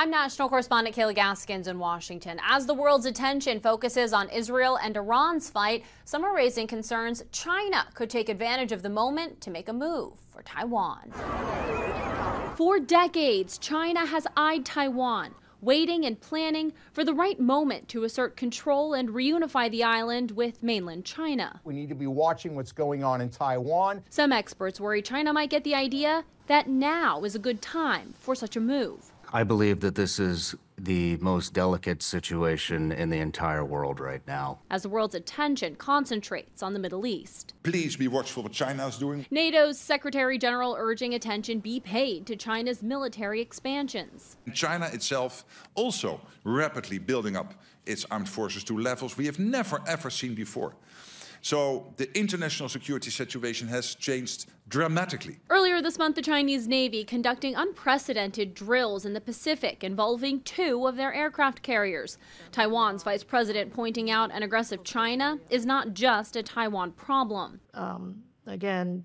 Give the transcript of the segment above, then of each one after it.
I'm national correspondent Kayla Gaskins in Washington. As the world's attention focuses on Israel and Iran's fight, some are raising concerns China could take advantage of the moment to make a move for Taiwan. For decades, China has eyed Taiwan, waiting and planning for the right moment to assert control and reunify the island with mainland China. We need to be watching what's going on in Taiwan. Some experts worry China might get the idea that now is a good time for such a move. I believe that this is the most delicate situation in the entire world right now, as the world's attention concentrates on the Middle East. Please be watchful what China is doing. NATO's Secretary General urging attention be paid to China's military expansions. China itself also rapidly building up its armed forces to levels we have never ever seen before. So the international security situation has changed dramatically. Earlier this month, the Chinese Navy conducting unprecedented drills in the Pacific involving 2 of their aircraft carriers. Taiwan's vice president pointing out an aggressive China is not just a Taiwan problem. Again,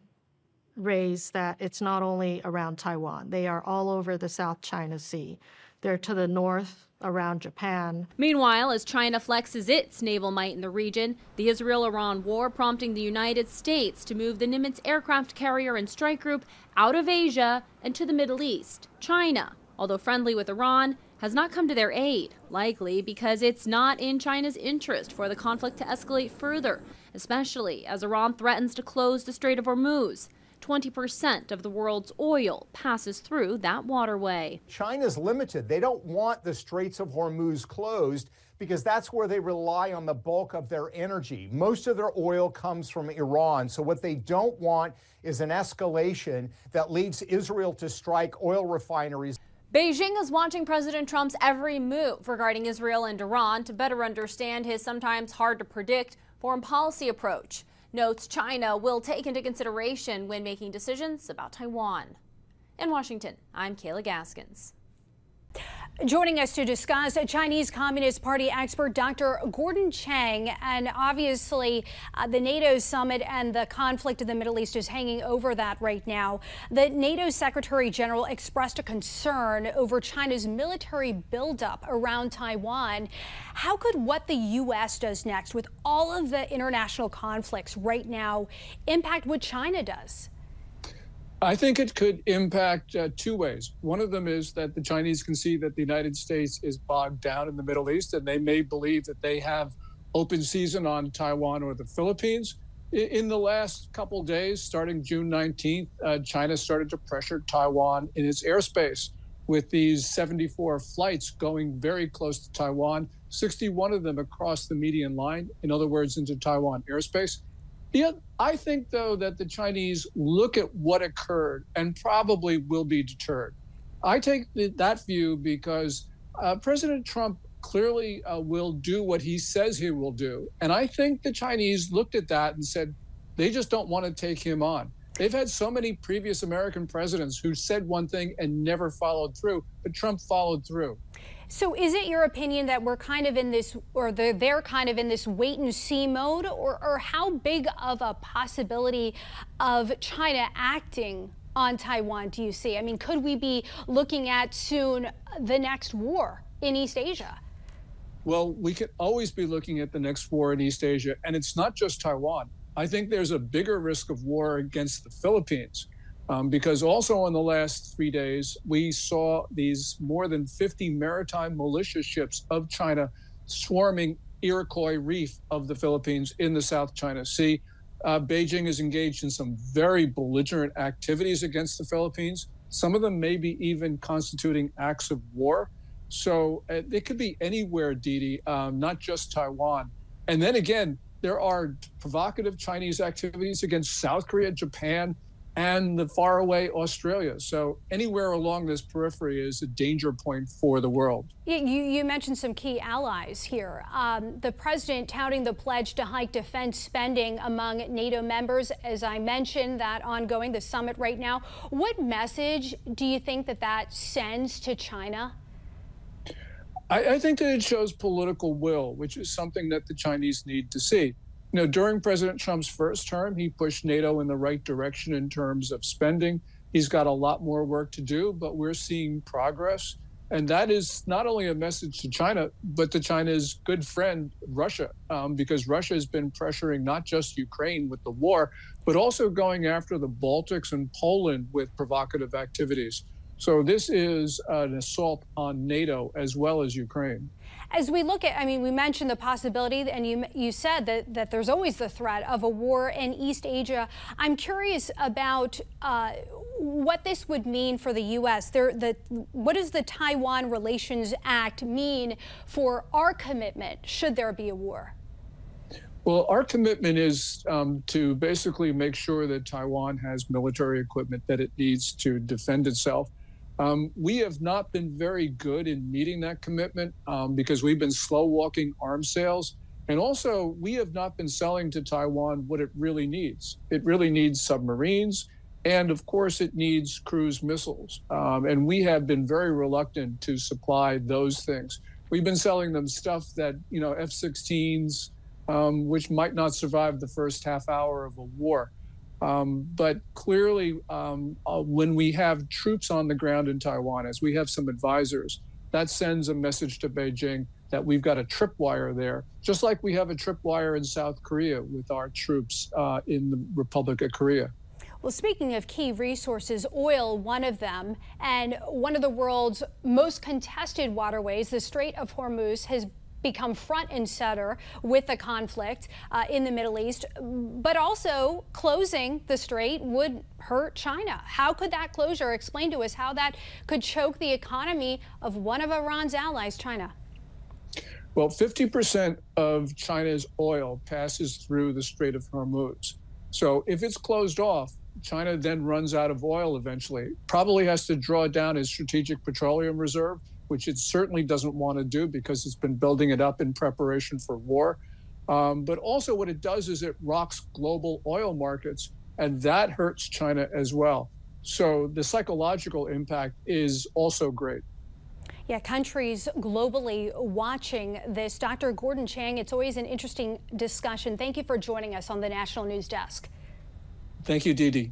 raise that it's not only around Taiwan. They are all over the South China Sea. They're to the north, around Japan. Meanwhile, as China flexes its naval might in the region, the Israel-Iran war prompting the United States to move the Nimitz aircraft carrier and strike group out of Asia and to the Middle East. China, although friendly with Iran, has not come to their aid, likely because it's not in China's interest for the conflict to escalate further, especially as Iran threatens to close the Strait of Hormuz. 20% of the world's oil passes through that waterway. China's limited. They don't want the Straits of Hormuz closed because that's where they rely on the bulk of their energy. Most of their oil comes from Iran. So what they don't want is an escalation that leads Israel to strike oil refineries. Beijing is watching President Trump's every move regarding Israel and Iran to better understand his sometimes hard to predict foreign policy approach. Notes China will take into consideration when making decisions about Taiwan. In Washington, I'm Kayla Gaskins. Joining us to discuss, Chinese Communist Party expert Dr. Gordon Chang. And obviously, the NATO summit and the conflict in the Middle East is hanging over that right now. The NATO Secretary General expressed a concern over China's military buildup around Taiwan. How could what the U.S. does next with all of the international conflicts right now impact what China does? I think it could impact 2 ways. One of them is that the Chinese can see that the United States is bogged down in the Middle East, and they may believe that they have open season on Taiwan or the Philippines. In the last couple days, starting June 19th, China started to pressure Taiwan in its airspace with these 74 flights going very close to Taiwan, 61 of them across the median line, in other words, into Taiwan airspace. Yeah, I think, though, that the Chinese look at what occurred and probably will be deterred. I take that view because President Trump clearly will do what he says he will do. And I think the Chinese looked at that and said they just don't want to take him on. They've had so many previous American presidents who said one thing and never followed through, but Trump followed through. So is it your opinion that we're kind of in this, or they're kind of in this wait and see mode, or how big of a possibility of China acting on Taiwan do you see? I mean, could we be looking at soon the next war in East Asia? Well, we could always be looking at the next war in East Asia, and it's not just Taiwan. I think there's a bigger risk of war against the Philippines. Because also in the last 3 days, we saw these more than 50 maritime militia ships of China swarming Iroquois Reef of the Philippines in the South China Sea. Beijing is engaged in some very belligerent activities against the Philippines. Some of them may be even constituting acts of war. So it could be anywhere, Didi, not just Taiwan. And then again, there are provocative Chinese activities against South Korea, Japan, and the faraway Australia. So anywhere along this periphery is a danger point for the world. You mentioned some key allies here. The president touting the pledge to hike defense spending among NATO members. As I mentioned, that ongoing, the summit right now. What message do you think that sends to China? I think that it shows political will, which is something that the Chinese need to see. You know, during President Trump's first term, he pushed NATO in the right direction in terms of spending. He's got a lot more work to do, but we're seeing progress. And that is not only a message to China, but to China's good friend, Russia, because Russia has been pressuring not just Ukraine with the war, but also going after the Baltics and Poland with provocative activities. So this is an assault on NATO as well as Ukraine. As we look at, I mean, we mentioned the possibility, and you said that there's always the threat of a war in East Asia. I'm curious about what this would mean for the U.S. What does the Taiwan Relations Act mean for our commitment should there be a war? Well, our commitment is to basically make sure that Taiwan has military equipment that it needs to defend itself. We have not been very good in meeting that commitment because we've been slow walking arms sales. And also, we have not been selling to Taiwan what it really needs. It really needs submarines. And of course, it needs cruise missiles. And we have been very reluctant to supply those things. We've been selling them stuff that, you know, F-16s, which might not survive the first half hour of a war. But clearly, when we have troops on the ground in Taiwan, as we have some advisors, that sends a message to Beijing that we've got a tripwire there, just like we have a tripwire in South Korea with our troops in the Republic of Korea. Well, speaking of key resources, oil, one of them, and one of the world's most contested waterways, the Strait of Hormuz, has become front and center with the conflict in the Middle East, but also closing the strait would hurt China. How could that closure, explain to us how that could choke the economy of one of Iran's allies, China? Well, 50% of China's oil passes through the Strait of Hormuz. So if it's closed off, China then runs out of oil eventually, probably has to draw down its strategic petroleum reserve, which it certainly doesn't want to do because it's been building it up in preparation for war. But also what it does is it rocks global oil markets, and that hurts China as well. So the psychological impact is also great. Yeah, countries globally watching this. Dr. Gordon Chang, it's always an interesting discussion. Thank you for joining us on the National News Desk. Thank you, Dee Dee.